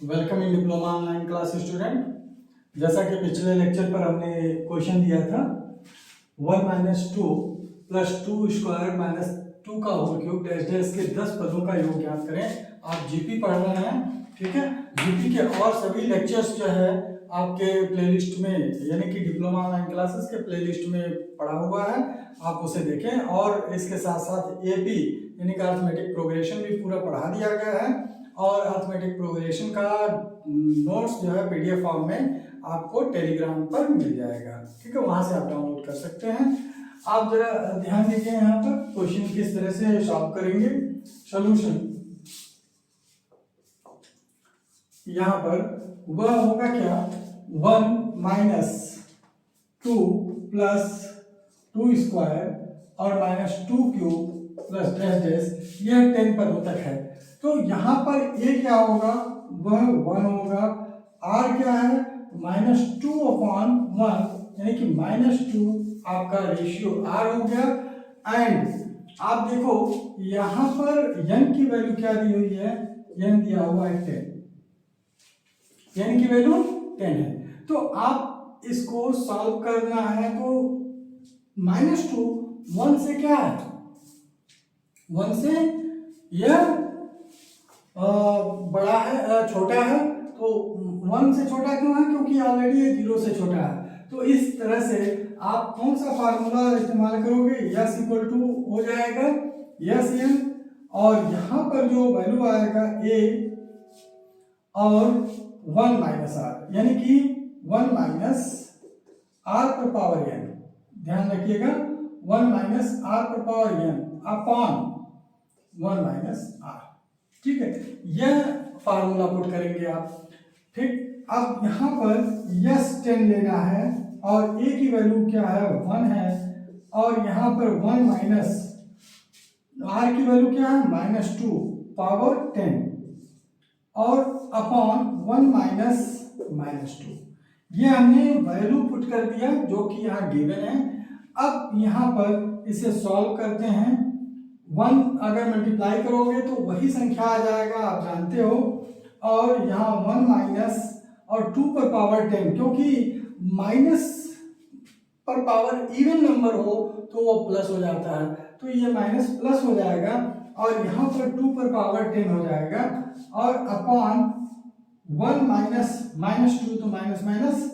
Welcome in diploma online class student. जैसा कि पिछले लेक्चर पर हमने क्वेश्चन दिया था 1 minus two plus two square minus two का होल क्यूब डैश डैश के 10 पदों का योग याद करें। आप जीपी पढ़ रहे हैं, ठीक है। जीपी के और सभी लेक्चर्स जो है आपके प्लेलिस्ट में यानी कि डिप्लोमा ऑनलाइन क्लासेस के प्लेलिस्ट में पड़ा हुआ है, आप उसे देखें। और इसके साथ साथ एपी यानी कि अर्थमेटिक प्रोग्रेशन भी पूरा पढ़ा दिया गया है और अर्थमेटिक प्रोग्रेशन का नोट्स जो है पीडीएफ फॉर्म में आपको टेलीग्राम पर मिल जाएगा, ठीक है। वहां से आप डाउनलोड कर सकते हैं। आप जरा ध्यान दीजिए यहाँ पर क्वेश्चन किस तरह से सॉल्व करेंगे। सॉल्यूशन यहाँ पर वह होगा क्या, 1 minus two plus two square और minus two cube plus dash dash, यह 10 पदों तक है। तो यहाँ पर ए क्या होगा, वह 1 होगा। आर क्या है, माइनस टू अपॉन 1 यानी कि माइनस टू आपका रेशियो आर हो गया। एंड आप देखो यहाँ पर यन की वैल्यू क्या दी हुई है, यन दिया हुआ है 10, यन की वैल्यू 10 है। तो आप इसको सॉल्व करना है तो माइनस टू 1 से क्या है, 1 से यह बड़ा है, छोटा है। तो 1 से छोटा क्यों है, क्योंकि ऑलरेडी ये 0 से छोटा है। तो इस तरह से आप कौन सा फार्मूला इस्तेमाल करोगे, यस इक्वल टू हो जाएगा यस एन, और यहाँ पर जो वैल्यू आएगा ए और 1 माइनस आर यानी कि 1 माइनस आर पर पावर एन, ध्यान रखिएगा 1 माइनस आर पर power n upon 1 minus r, ठीक है। यह फार्मूला पुट करेंगे आप, ठीक। अब यहाँ पर यस 10 लेना है और ए की वैल्यू क्या है 1 है, और यहाँ पर 1 माइनस आर की वैल्यू क्या है माइनस टू पावर 10 और अपॉन 1 माइनस टू। ये हमने वैल्यू पुट कर दिया जो कि यहाँ गिवन है। अब यहाँ पर इसे सॉल्व करते हैं। 1 अगर मल्टीप्लाई करोगे तो वही संख्या आ जाएगा, आप जानते हो। और यहाँ 1 माइनस और 2 पर पावर 10, क्योंकि माइनस पर पावर इवन नंबर हो तो वो प्लस हो जाता है, तो ये माइनस प्लस हो जाएगा। और यहाँ पर 2 पर पावर 10 हो जाएगा और अपॉन 1 माइनस टू, तो माइनस माइनस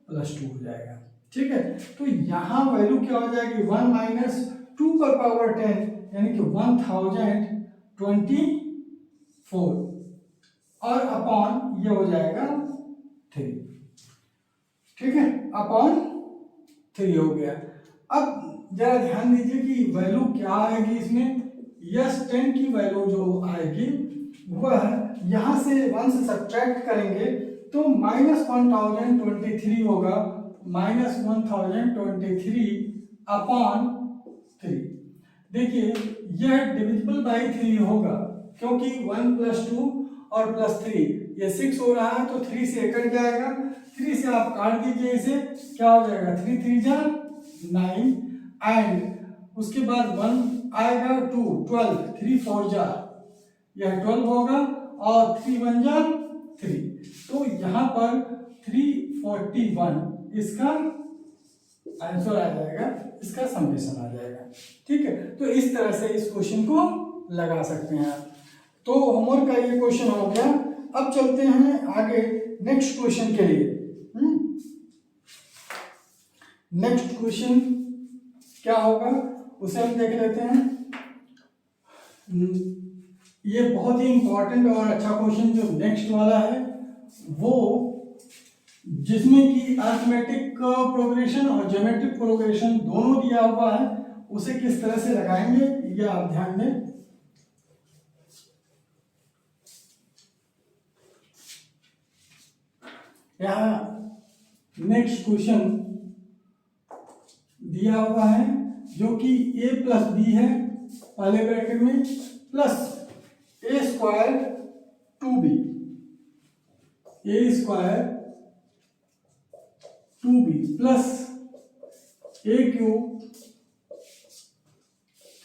प्लस 2 हो जाएगा, ठीक है। तो यहाँ वैल्यू क्या हो जाएगी 1 माइनस 2 पर पावर 10 यानी कि 1024 और अपॉन ये हो जाएगा 3, ठीक है, अपॉन 3 हो गया। अब जरा ध्यान दीजिए कि वैल्यू क्या आएगी इसमें, यस 10 की वैल्यू जो आएगी वह यहाँ से 1 से सब्ट्रैक्ट करेंगे तो माइनस 1023 होगा, माइनस 1023 अपॉन 3। देखिए यह डिविजिबल बाई 3 होगा, क्योंकि 1 प्लस 2 और प्लस 3 ये 6 हो रहा है, तो 3 से कट जाएगा। 3 से आप काट दीजिए इसे, क्या हो जाएगा 3 3 जा 9 एंड उसके बाद 1 आएगा 2 12 3 4 जा यह 12 होगा और 3 1 जा 3, तो यहाँ पर 341 इसका आंसर आ जाएगा, इसका समेशन आ जाएगा, ठीक है। तो इस तरह से इस क्वेश्चन को लगा सकते हैं। तो होमवर्क का ये क्वेश्चन हो गया। अब चलते हैं आगे नेक्स्ट क्वेश्चन के लिए। नेक्स्ट क्वेश्चन क्या होगा उसे हम देख लेते हैं। ये बहुत ही इंपॉर्टेंट और अच्छा क्वेश्चन जो नेक्स्ट वाला है, वो जिसमें कि अर्थमेटिक प्रोग्रेशन और ज्योमेट्रिक प्रोग्रेशन दोनों दिया हुआ है, उसे किस तरह से लगाएंगे ये आप ध्यान दें। यहाँ नेक्स्ट क्वेश्चन दिया हुआ है जो कि a प्लस बी है पहले ब्रैकेट में plus a square 2b, a square 2b plus a cube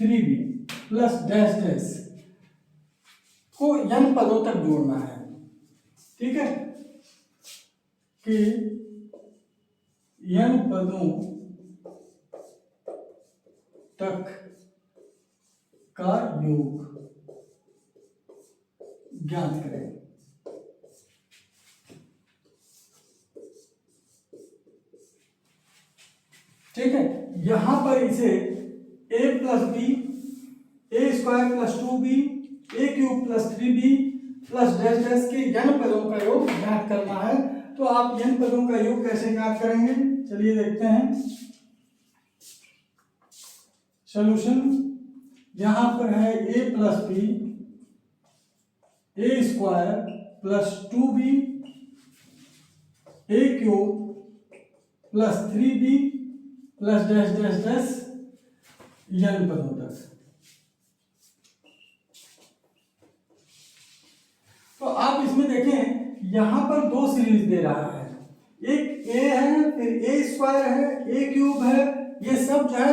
3b plus dash dash को n पदों तक जोड़ना है। ठीक है, कि n पदों तक का योग ज्ञात करें। ठीक है, यहां पर इसे a plus b a square plus 2b a cube plus 3b plus dash dash के n पदों का योग ज्ञात करना है। तो आप n पदों का योग कैसे ज्ञात करेंगे, चलिए देखते हैं। सॉल्यूशन यहां पर है a plus b a square plus 2b a cube plus 3b plus dash dash dash n पदों तक। तो आप इसमें देखें, यहां पर दो सीरीज दे रहा है, एक a है, फिर a स्क्वायर है, a क्यूब है, ये सब जो है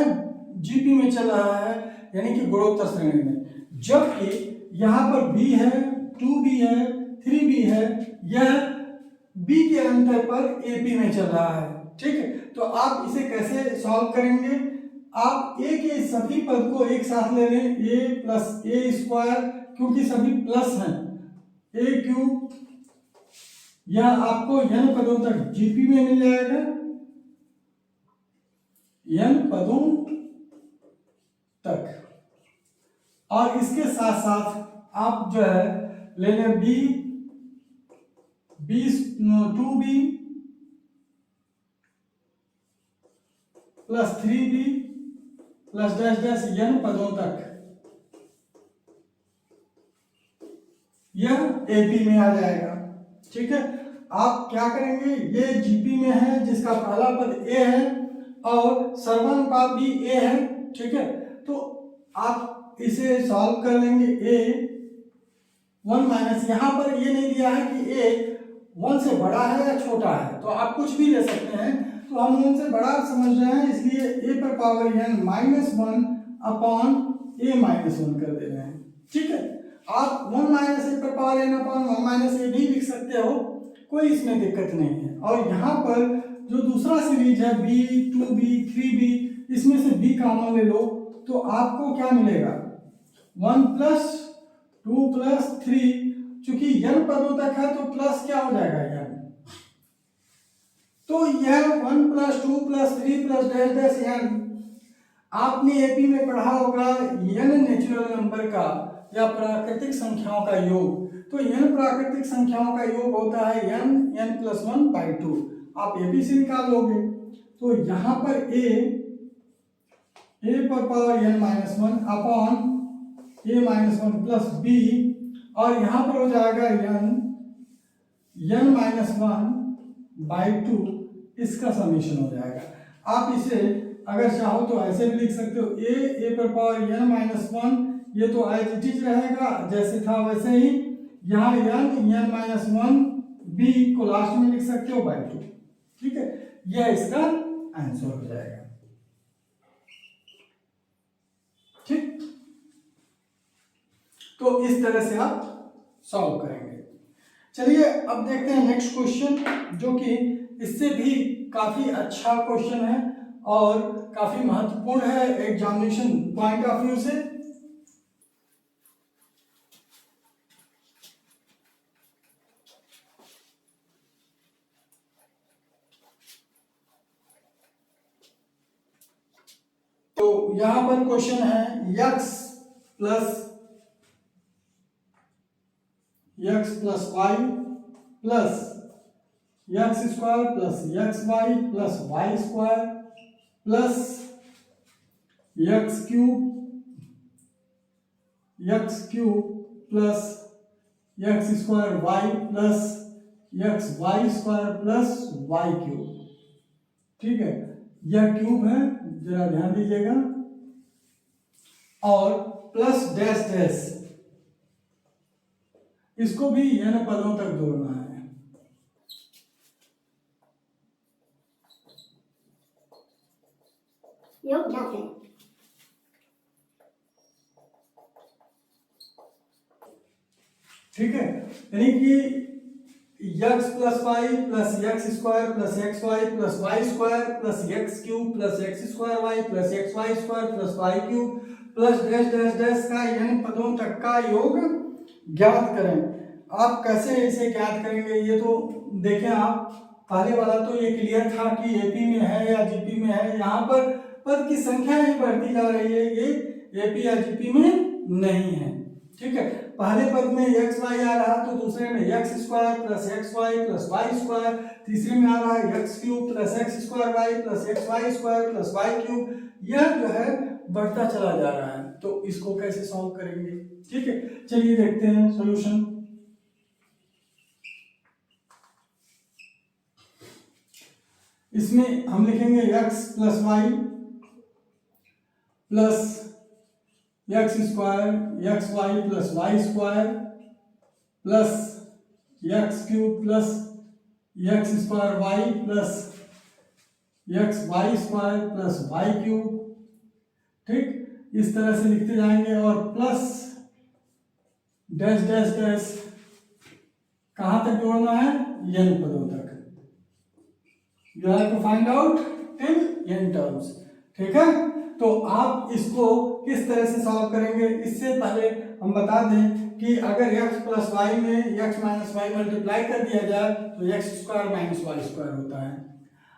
जीपी में चल रहा है, यानी कि गुणोत्तर श्रेणी में। जबकि यहां पर b है, 2b है, 3b है, यह b के अंतर पर ap में चल रहा है। ठीक है, तो आप इसे कैसे सॉल्व करेंगे, आप a के सभी पद को एक साथ ले लें, a प्लस ए स्क्वायर, क्योंकि सभी प्लस हैं, ए क्यूब, यह आपको n पदों तक जीपी में मिल जाएगा, n पदों तक। और इसके साथ साथ आप जो है ले लें b 2b plus 3b plus dash dash n पदों तक, यह एपी में आ जाएगा। ठीक है, आप क्या करेंगे, ये जीपी में है जिसका पहला पद ए है और सर्वानुपात भी ए है। ठीक है, तो आप इसे सॉल्व कर लेंगे। ए 1 माइनस, यहां पर ये नहीं दिया है कि ए 1 से बड़ा है या छोटा है, तो आप कुछ भी ले सकते हैं, तो हम 1 से बड़ा समझ रहे हैं, इसलिए ए पर पावर n -1 अपॉन ए -1 कर दे रहे हैं। ठीक है, आप 1 माइनस ए पर पावर n अपॉन 1 माइनस ए भी लिख सकते हो, कोई इसमें दिक्कत नहीं है। और यहाँ पर जो दूसरा सीरीज है b 2b 3b, इसमें से b कॉमन ले लो, तो आपको क्या मिलेगा, 1 प्लस 2 प्लस 3, चूंकि n पदों तक है तो प्लस क्या हो जाएगा n, तो यह 1 plus 2 plus 3 plus dash dash n, आपने एपी में पढ़ा होगा n नेचुरल नंबर का या प्राकृतिक संख्याओं का योग। तो n प्राकृतिक संख्याओं का योग होता है n प्लस 1/2, आप एपी से निकाल लोगे। तो यहाँ पर a पर power n-1 upon a-1 plus b, और यहाँ पर हो जाएगा n-1/2, इसका समीशन हो जाएगा। आप इसे अगर चाहो तो ऐसे भी लिख सकते हो, a पर पावर n-1, ये तो एज इट इज रहेगा जैसे था वैसे ही, यहाँ n-1 b को लास्ट में लिख सकते हो /2। ठीक है, यह इसका आंसर हो जाएगा। ठीक, तो इस तरह से आप सॉल्व करेंगे। चलिए अब देखते हैं नेक्स्ट क्वेश्चन, जो कि इससे भी काफी अच्छा क्वेश्चन है और काफी महत्वपूर्ण है एग्जामिनेशन पॉइंट ऑफ व्यू से। तो यहां पर क्वेश्चन है x plus y plus x square plus xy plus y square plus x cube plus x square y plus xy square plus y cube. ठीक है, यह क्यूब है, जरा ध्यान दीजिएगा, और प्लस डैश डैश, इसको भी n पदों तक जोड़ना है। योग ज्ञात करें। ठीक है, यानी कि x plus y plus x square plus x y plus y square plus x cube plus x square y plus x y square plus y cube plus dash dash dash का n पदों तक का योग ज्ञात करें। आप कैसे इसे ज्ञात करेंगे, ये तो देखें आप, पहले वाला तो ये क्लियर था कि एपी में है या जीपी में है, यहाँ पर पद की संख्या ही बढ़ती जा रही है, ये एपी या जीपी में नहीं है। ठीक है, पहले पद में एक्स वाई आ रहा तो दूसरे में x square plus x y plus y square, तीसरे में आ रहा है x cube plus x square y plus x y square plus y cube. यह जो है बढ़ता चला जा रहा है, तो इसको कैसे सॉल्व करेंगे। ठीक है, चलिए देखते हैं सॉल्यूशन। इसमें हम लिखेंगे x plus y plus x square x y plus y square plus x cube plus x square y plus x y square plus y cube. ठीक, इस तरह से लिखते जाएंगे और प्लस डैश डैश डैश कहाँ तक जोड़ना है, n पदों तक। You have to find out till n terms। ठीक है, तो आप इसको किस तरह से सॉल्व करेंगे, इससे पहले हम बता दें कि अगर x प्लस वाई में x माइनस वाई मल्टीप्लाई कर दिया जाए तो x square minus y square होता है।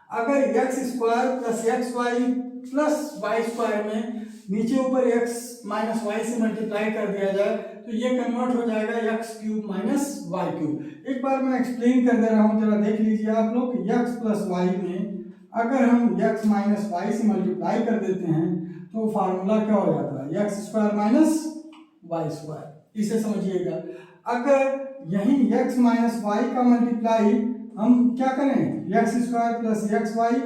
अगर x square plus x y plus y square में नीचे ऊपर x माइनस वाई से मल्टीप्लाई कर दिया जाए तो ये कन्वर्ट हो जाएगा x cube minus y cube. एक बार मैं एक्सप्लेन कर दे रहा हूँ, जरा देख लीजिए आप लोग। x प्लस वाई में अगर हम x माइनस वाई से मल्टीप्लाई कर देते हैं तो फार्मूला क्या हो जाता है, x square minus y square. इसे समझिएगा, अगर यही x माइनस वाई का मल्टीप्लाई हम क्या करें, x square plus x y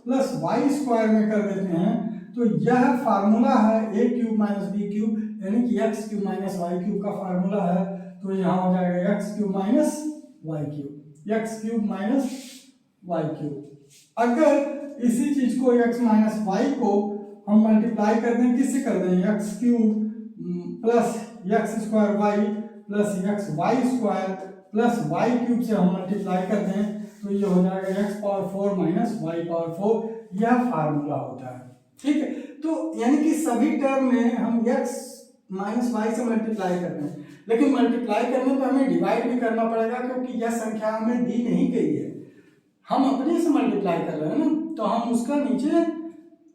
plus y square में कर देते हैं तो यह फार्मूला है a cube minus b cube, यानी कि x cube minus y cube का फार्मूला है। तो यहाँ हो जाएगा x cube minus y cube, x cube minus y cube. अगर इसी चीज को एक्स माइनस वाई को हम मल्टीप्लाई कर दें, किससे कर दें, x cube plus x square y plus x y square plus y cube से हम मल्टीप्लाई कर दें तो ये हो जाएगा x power 4 minus y power 4। यह फार्मूला होता है। ठीक है, तो यानी कि सभी टर्म में हम x माइनस वाई से मल्टीप्लाई कर रहे हैं, लेकिन मल्टीप्लाई करने पर हमें डिवाइड भी करना पड़ेगा क्योंकि यह संख्या हमें दी नहीं गई है, हम अपने से मल्टीप्लाई कर रहे हैं ना, तो हम उसका नीचे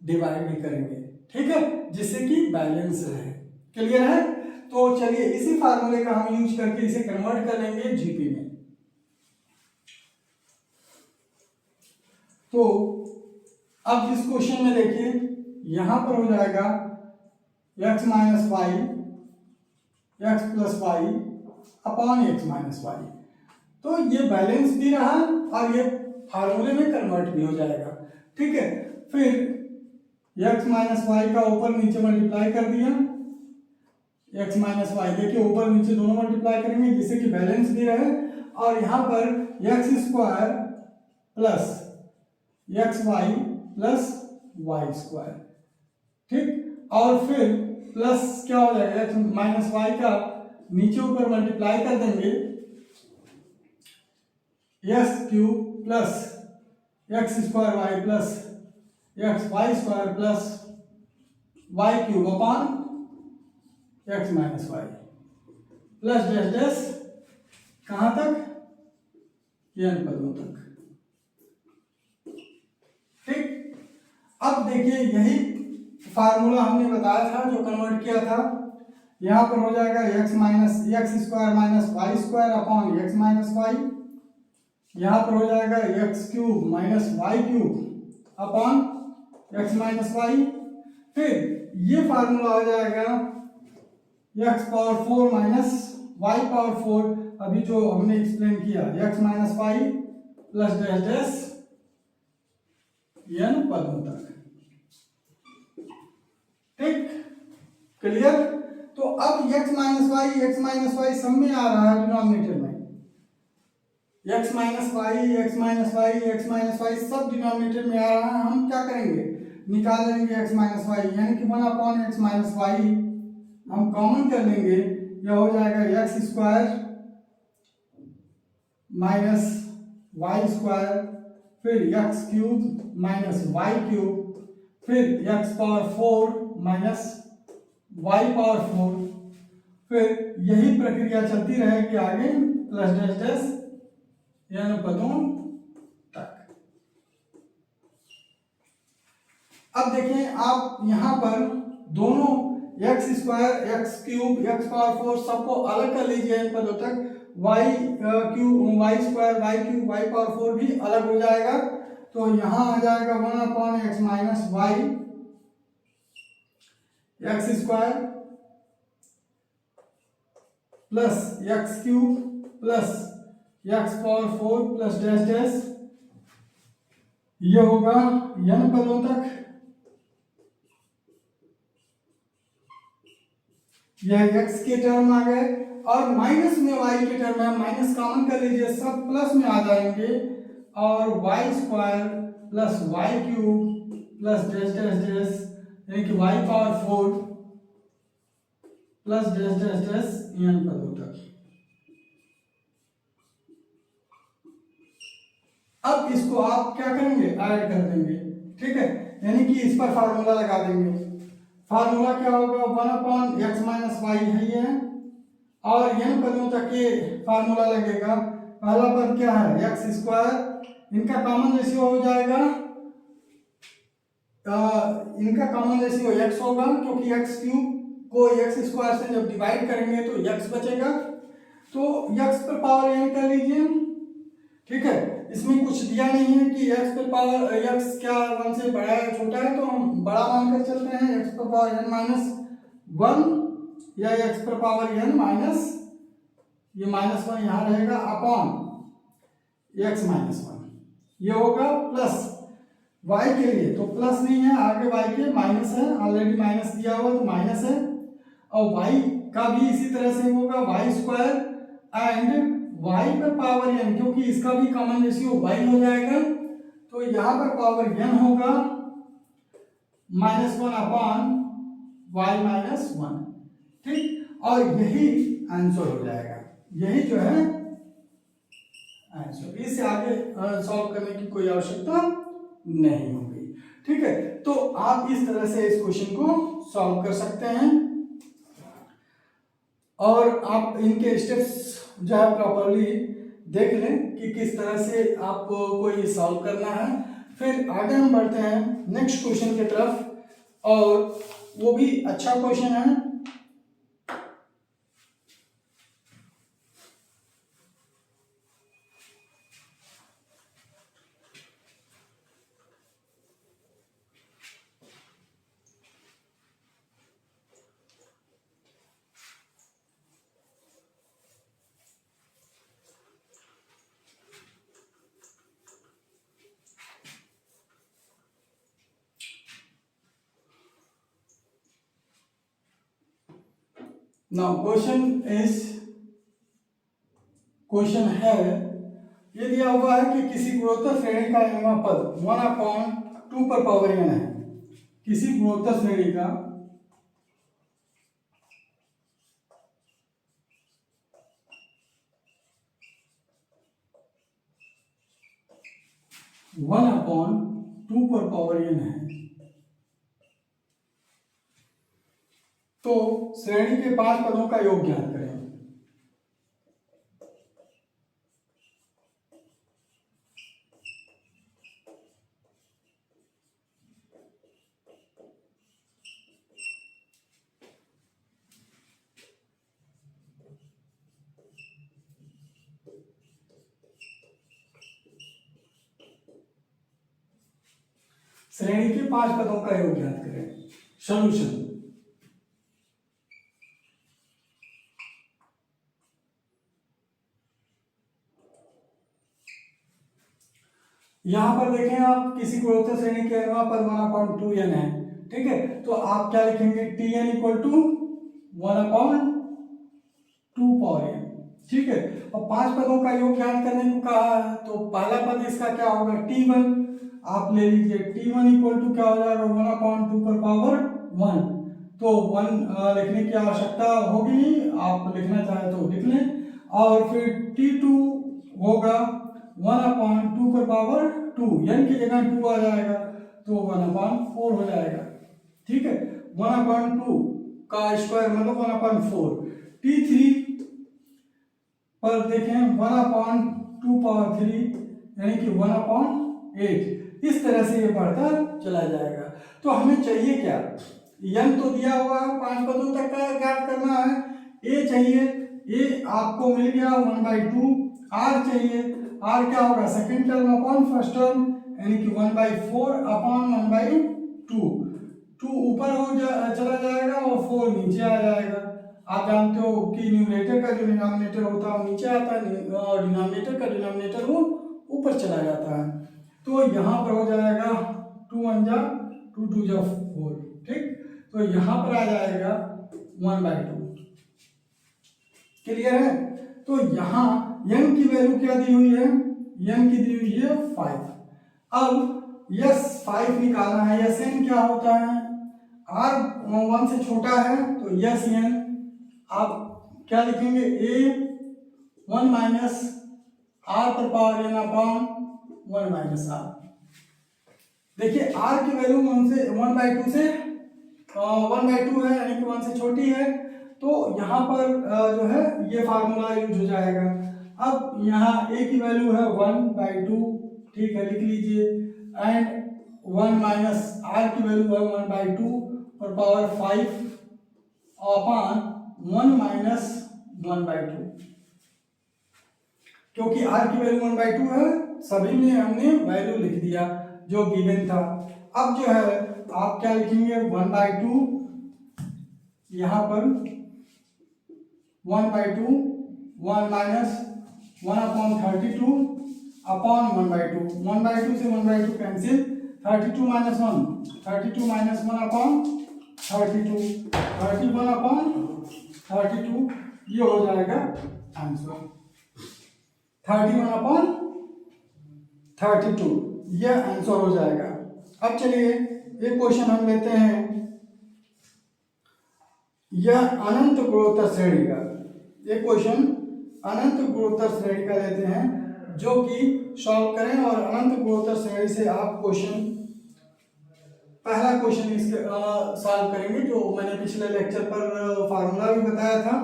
डिवाइड भी करेंगे। ठीक है, जिससे कि बैलेंस रहे। क्लियर है, तो चलिए इसी फार्मूले का हम यूज करके इसे कन्वर्ट कर लेंगे जीपी में। तो अब इस क्वेश्चन में देखिए, यहां पर हो जाएगा x minus y x plus y upon x minus y, तो ये बैलेंस भी रहा और ये फार्मूले में कन्वर्ट भी हो जाएगा। ठीक है, फिर x माइनस वाई का ऊपर नीचे मल्टीप्लाई कर दिया, x माइनस वाई देखिए ऊपर नीचे दोनों मल्टीप्लाई करेंगे जिससे कि बैलेंस भी रहे, और यहाँ पर x square plus x y plus y square. ठीक, और फिर प्लस क्या हो जाएगा, एक्स माइनस वाई का नीचे ऊपर मल्टीप्लाई कर देंगे, x cube plus x square y plus x y square plus y cube upon x minus y plus dash dash कहाँ तक, n पदों तक। ठीक, अब देखिए यही फार्मूला हमने बताया था जो कन्वर्ट किया था, यहाँ पर हो जाएगा x minus x square minus y square upon x minus y, यहाँ पर हो जाएगा x cube minus y cube upon x minus y. फिर ये फार्मूला हो जाएगा x power 4 minus y power 4, अभी जो हमने एक्सप्लेन किया, x minus y plus dash dash n पदों तक। ठीक, क्लियर। तो अब x माइनस वाई सब में आ रहा है डिनोमिनेटर में, x माइनस वाई सब डिनोमिनेटर में आ रहा है। हम क्या करेंगे, निकाल लेंगे x माइनस वाई, यानी कि 1 अपॉन एक्स माइनस वाई हम कॉमन कर लेंगे, यह हो जाएगा x square minus y square, फिर x cube minus y cube, फिर x power 4 minus y power 4, फिर यही प्रक्रिया चलती रहेगी आगे प्लस डैश डैश n पदों तक। अब देखें आप यहां पर दोनों x square, x cube, x power 4 सबको अलग कर लीजिए इन पदों तक। Y cube, y square, y cube, y power 4 भी अलग हो जाएगा। तो यहां आ जाएगा 1/x minus y x square plus x cube plus x power 4 plus dash dash, ये होगा n पदों तक। यह x के टर्म आ गए और माइनस में y के टर्म है, माइनस कॉमन कर लीजिए, सब प्लस में आ जाएंगे और y square plus y cube plus dash dash dash यानी कि y power 4 plus dash dash dash n पदों तक। अब इसको आप क्या करेंगे, ऐड कर देंगे, ठीक है, यानी कि इस पर फार्मूला लगा देंगे। फार्मूला क्या होगा, 1/x माइनस वाई है ये, और n पदों तक ये फार्मूला लगेगा। पहला पद क्या है, एक्स स्क्वायर, इनका कॉमन रेशियो हो जाएगा, इनका कॉमन रेशियो x होगा क्योंकि x क्यूब को x स्क्वायर से जब डिवाइड करेंगे तो x बचेगा, तो x पर पावर n कर लीजिए, ठीक है। इसमें कुछ दिया नहीं है कि x पर पावर x क्या 1 से बड़ा है छोटा है, तो हम बड़ा मानकर चलते हैं, x पर पावर n माइनस 1 या x पर पावर n माइनस, ये माइनस 1 यहाँ रहेगा अपॉन x माइनस 1, ये होगा प्लस y के लिए तो प्लस नहीं है, आगे y के माइनस है, ऑलरेडी माइनस दिया हुआ तो माइनस है, और y का भी इसी तरह से होगा वाई स्क्वायर एंड y पर पावर n, क्योंकि इसका भी कॉमन रेशियो y हो जाएगा, तो यहाँ पर पावर n होगा -1 अपॉन y माइनस 1, ठीक, और यही आंसर हो जाएगा, यही जो है आंसर। इससे आगे सॉल्व करने की कोई आवश्यकता नहीं होगी, ठीक है। तो आप इस तरह से इस क्वेश्चन को सॉल्व कर सकते हैं और आप इनके स्टेप्स जो है प्रॉपर्ली देख लें कि किस तरह से आपको ये सॉल्व करना है। फिर आगे हम बढ़ते हैं नेक्स्ट क्वेश्चन की तरफ, और वो भी अच्छा क्वेश्चन है। नाउ क्वेश्चन है, ये दिया हुआ है कि किसी गुणोत्तर श्रेणी का nवां पद 1/2 पर पावर n है। किसी गुणोत्तर श्रेणी का वन अपॉन 2 पर पावर n है, तो श्रेणी के 5 पदों का योग ज्ञात करें। श्रेणी के 5 पदों का योग ज्ञात करें। सॉल्यूशन, यहां पर देखें आप, किसी गुणोत्तर श्रेणी के nवां पद 1/2n है, ठीक है, तो आप क्या लिखेंगे, Tn equal to 1/2 power n, ठीक है। और 5 पदों का योग ज्ञात करने को कहा है, तो पहला पद इसका क्या होगा, T1, आप ले लीजिए, T1 इक्वल टू क्या हो जाएगा 1/2 पर पावर 1, तो 1 लिखने की आवश्यकता होगी नहीं, आप लिखना चाहे तो लिख लें। और फिर T2 होगा 1/2 पर पावर 2, n की जगह 2 आ जाएगा तो 1/4 हो जाएगा। ठीक है, 1/2 का स्क्वायर मतलब 1/4। T3 पर देखें 1/2 पावर 3 यानी कि 1/8। इस तरह से ये बढ़ता चला जाएगा। तो हमें चाहिए क्या, n तो दिया हुआ है 5 पदों तक का ज्ञात करना है, a चाहिए, a आपको मिल गया 1/2, r चाहिए, r क्या होगा second term upon first term यानी कि 1/4 अपॉन 1/2। 2 ऊपर चला जाएगा और 4 नीचे आ जाएगा। आप जानते हो कि न्यूमरेटर का जो डिनोमिनेटर होता है वो नीचे आता है और डिनोमिनेटर का डिनोमिनेटर वो ऊपर चला जाता है। तो यहाँ पर हो जाएगा 2 1 जा 2 2 जा 4। ठीक, तो यहाँ पर आ जाएगा 1/2। क्लियर है। तो यहाँ n की वैल्यू क्या दी हुई है, n की दी हुई है 5। अब यस 5 निकालना है। यस n क्या होता है, r 1 से छोटा है तो यस n आप क्या लिखेंगे, a 1 माइनस r पर power n upon 1 minus r। देखिए r की वैल्यू 1/2 से 1/2 है यानी कि 1 से छोटी है, तो यहाँ पर जो है ये फार्मूला यूज हो जाएगा। अब यहाँ a की वैल्यू है 1/2, ठीक है लिख लीजिए, एंड 1 माइनस r की वैल्यू है 1/2 और पावर 5 अपॉन 1 माइनस 1/2। क्योंकि r की वैल्यू 1/2 है, सभी में हमने वैल्यू लिख दिया जो गिवन था। अब जो है आप क्या लिखेंगे 1/2, यहाँ पर 1/2 1 माइनस 1/32 अपॉन 1/2। 1/2 से 1/2 cancel, 32 minus 1 32 minus 1 upon 32, 31 upon 32, ये हो जाएगा आंसर 31 अपॉन 32, यह आंसर हो जाएगा। अब चलिए एक क्वेश्चन हम लेते हैं, यह अनंत गुणोत्तर श्रेणी का, एक क्वेश्चन अनंत गुणोत्तर श्रेणी का लेते हैं जो कि सॉल्व करें और अनंत गुणोत्तर श्रेणी से आप क्वेश्चन, पहला क्वेश्चन इसके सॉल्व करेंगे जो मैंने पिछले लेक्चर पर फार्मूला भी बताया था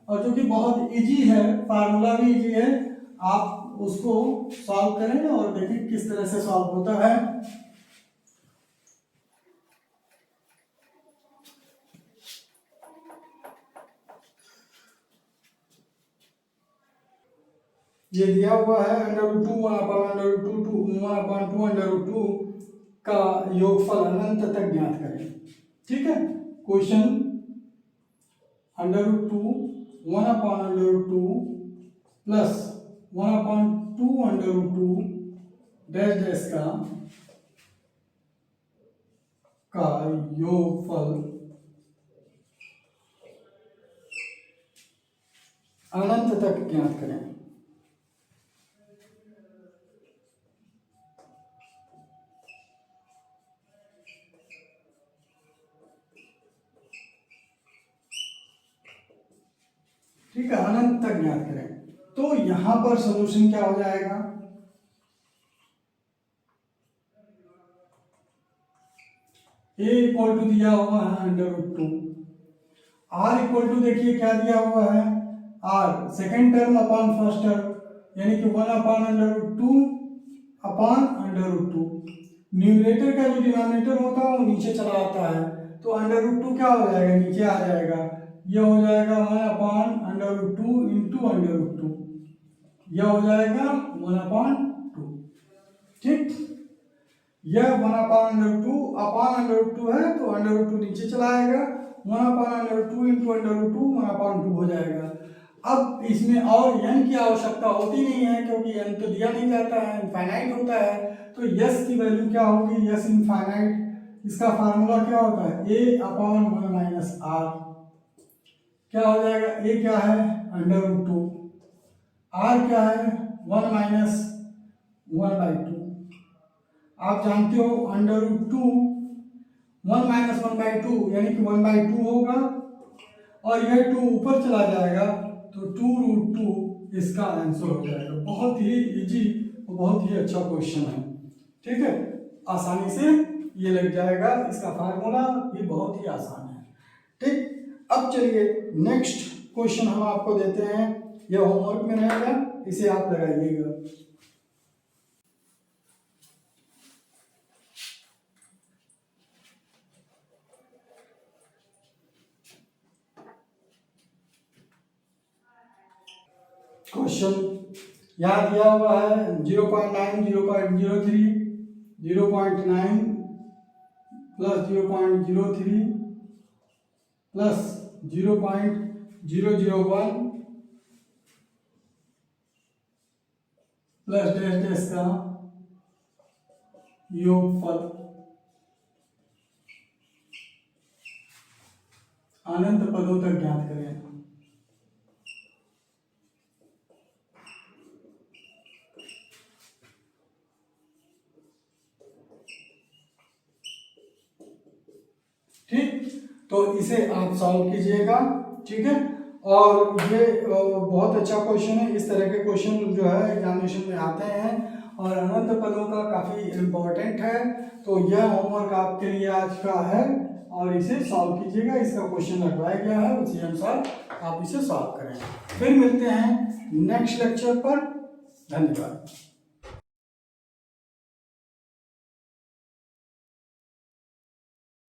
और जो कि बहुत इजी है, फार्मूला भी इजी है, आप उसको सॉल्व करें और देखें किस तरह से सॉल्व होता है। ये दिया हुआ है √2 1/2 का योगफल अनंत तक ज्ञात करें। ठीक है, क्वेश्चन √2 1/2 प्लस 1/2 डैश डैश का योगफल अनंत तक ज्ञात करें। ठीक है, अनंत तक ज्ञात करें। तो यहां पर सॉल्यूशन क्या हो जाएगा, a इक्वल टू दिया हुआ है √2, r इक्वल टू देखिए क्या दिया हुआ है, r second term upon first term यानी कि 1/√2 अपॉन √2। न्यूमरेटर का जो डिनोमिनेटर होता है वो नीचे चला आता है तो √2 क्या हो जाएगा, नीचे आ जाएगा, यह हो जाएगा 1/√2 इंटू √2, यह हो जाएगा 1/2। ठीक, यह 1/√2 अपॉन √2 है तो √2 नीचे चला आएगा, 1/√2 इंटू √2 1/2 हो जाएगा। अब इसमें और n की आवश्यकता होती नहीं है क्योंकि n तो दिया नहीं जाता है, इनफाइनाइट होता है, तो यस की वैल्यू क्या होगी, यस इनफाइनाइट, इसका फार्मूला क्या होता है a/1 माइनस r, क्या हो जाएगा, a क्या है √2, r क्या है 1 माइनस 1/2। आप जानते हो √2 1 माइनस 1/2 यानी कि 1/2 होगा और यह 2 ऊपर चला जाएगा तो 2√2 इसका आंसर हो जाएगा। बहुत ही इजी, बहुत ही अच्छा क्वेश्चन है, ठीक है, आसानी से ये लग जाएगा। इसका फार्मूला भी बहुत ही आसान है, ठीक। अब चलिए नेक्स्ट क्वेश्चन हम आपको देते हैं, यह होमवर्क में रहेगा, इसे आप लगाइएगा। क्वेश्चन यहाँ दिया हुआ है 0.9, 0.03, 0.9 plus 0.03 plus 0.001 plus dash dash का योगफल अनंत पदों तक ज्ञात करें। ठीक, तो इसे आप सॉल्व कीजिएगा, ठीक है। और ये बहुत अच्छा क्वेश्चन है, इस तरह के क्वेश्चन जो है एग्जामिनेशन में आते हैं और अनंत पदों का काफ़ी इम्पोर्टेंट है। तो यह होमवर्क आपके लिए आज का है और इसे सॉल्व कीजिएगा। इसका क्वेश्चन लगवाया गया है, उसी अनुसार आप इसे सॉल्व करें। फिर मिलते हैं नेक्स्ट लेक्चर पर। धन्यवाद।